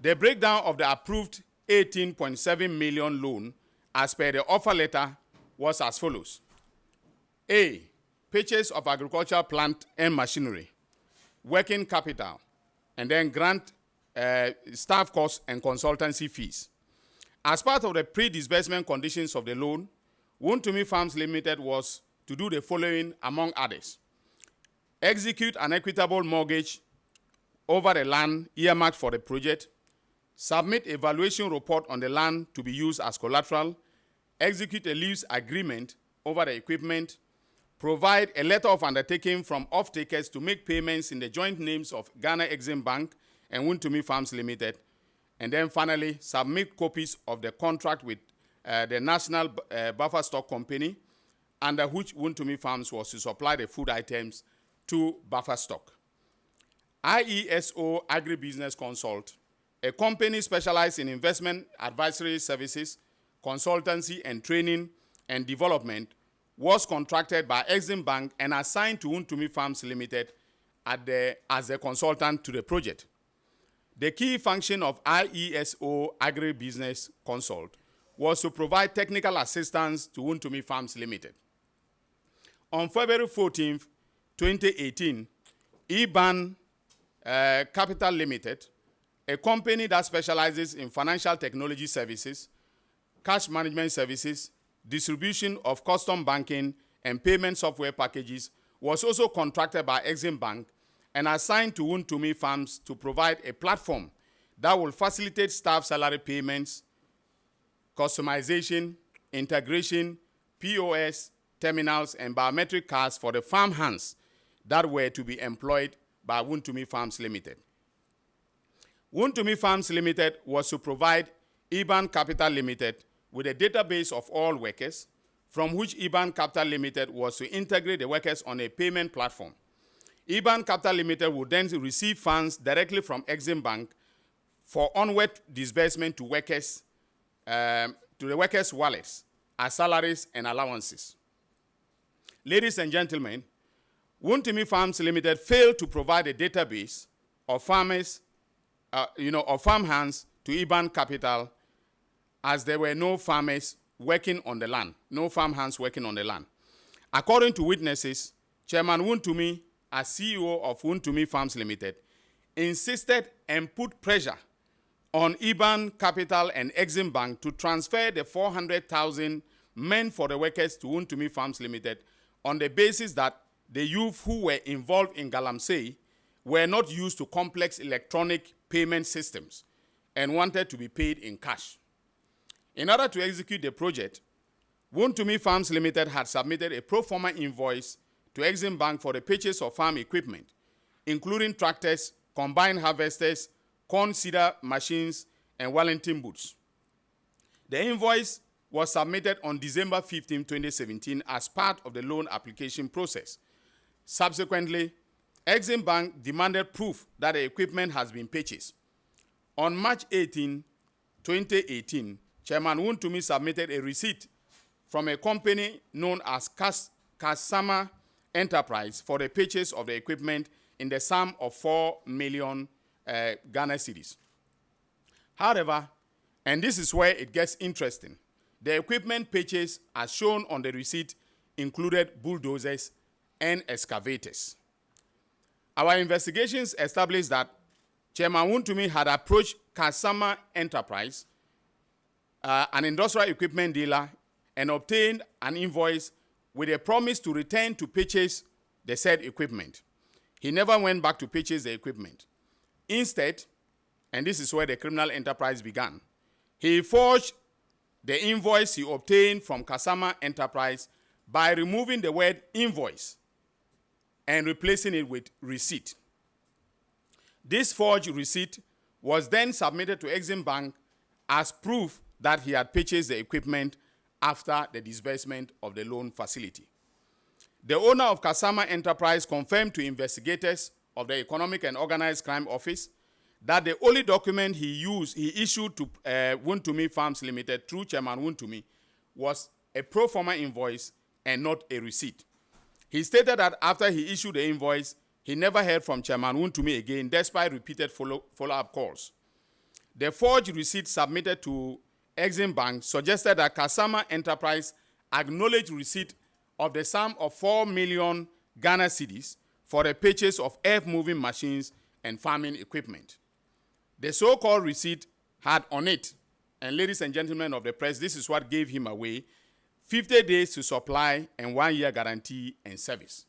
The breakdown of the approved 18.7 million loan as per the offer letter was as follows. A, purchase of agricultural plant and machinery, working capital, and then grant staff costs and consultancy fees. As part of the pre-disbursement conditions of the loan, Wotomi Farms Limited was to do the following among others. Execute an equitable mortgage over the land earmarked for the project, submit a valuation report on the land to be used as collateral, execute a lease agreement over the equipment, provide a letter of undertaking from off-takers to make payments in the joint names of Ghana Exim Bank and Wotomi Farms Limited, and then finally submit copies of the contract with the National Buffer Stock Company, under which Wotomi Farms was to supply the food items to Buffer Stock. IESO Agribusiness Consult, a company specialized in investment advisory services, consultancy and training and development, was contracted by Exim Bank and assigned to Wotomi Farms Limited as a consultant to the project. The key function of IESO Agribusiness Consult was to provide technical assistance to Wotomi Farms Limited. On February 14, 2018, EBAN Capital Limited, a company that specializes in financial technology services, cash management services, distribution of custom banking, and payment software packages, was also contracted by Exim Bank and assigned to Wotomi Farms to provide a platform that will facilitate staff salary payments, customization, integration, POS, terminals, and biometric cards for the farm hands that were to be employed by Wotomi Farms Limited. Wotomi Farms Limited was to provide EBAN Capital Limited with a database of all workers, from which EBAN Capital Limited was to integrate the workers on a payment platform. EBAN Capital Limited would then receive funds directly from Exim Bank for onward disbursement to workers, to the workers' wallets as salaries and allowances. Ladies and gentlemen, Wotomi Farms Limited failed to provide a database of farmers, of farm hands to EBAN Capital, as there were no farmers working on the land, no farm hands working on the land. According to witnesses, Chairman Wotomi, as CEO of Wotomi Farms Limited, insisted and put pressure on EBAN Capital and Exim Bank to transfer the 400,000 meant for the workers to Wotomi Farms Limited on the basis that the youth who were involved in Galamsey were not used to complex electronic payment systems and wanted to be paid in cash. In order to execute the project, Wotomi Farms Limited had submitted a pro forma invoice to Exim Bank for the purchase of farm equipment, including tractors, combine harvesters, corn seeder machines, and Wellington boots. The invoice was submitted on December 15, 2017 as part of the loan application process. Subsequently, Exim Bank demanded proof that the equipment has been purchased. On March 18, 2018, Chairman Wotomi submitted a receipt from a company known as Kasama Enterprise for the purchase of the equipment in the sum of 4 million Ghana cedis. However, and this is where it gets interesting, the equipment purchase as shown on the receipt included bulldozers and excavators. Our investigations established that Chairman Wotomi had approached Kasama Enterprise, an industrial equipment dealer, and obtained an invoice with a promise to return to purchase the said equipment. He never went back to purchase the equipment. Instead, and this is where the criminal enterprise began, he forged the invoice he obtained from Kasama Enterprise by removing the word invoice and replacing it with receipt. This forged receipt was then submitted to Exim Bank as proof that he had purchased the equipment after the disbursement of the loan facility. The owner of Kasama Enterprise confirmed to investigators of the Economic and Organized Crime Office that the only document he issued to Wotomi Farms Limited through Chairman Wotomi was a pro forma invoice and not a receipt. He stated that after he issued the invoice, he never heard from Chairman Wotomi again, despite repeated follow-up calls. The forged receipt submitted to Exim Bank suggested that Kasama Enterprise acknowledged receipt of the sum of 4 million Ghana cedis for the purchase of earth-moving machines and farming equipment. The so-called receipt had on it, and ladies and gentlemen of the press, this is what gave him away, 50 days to supply and 1 year guarantee and service.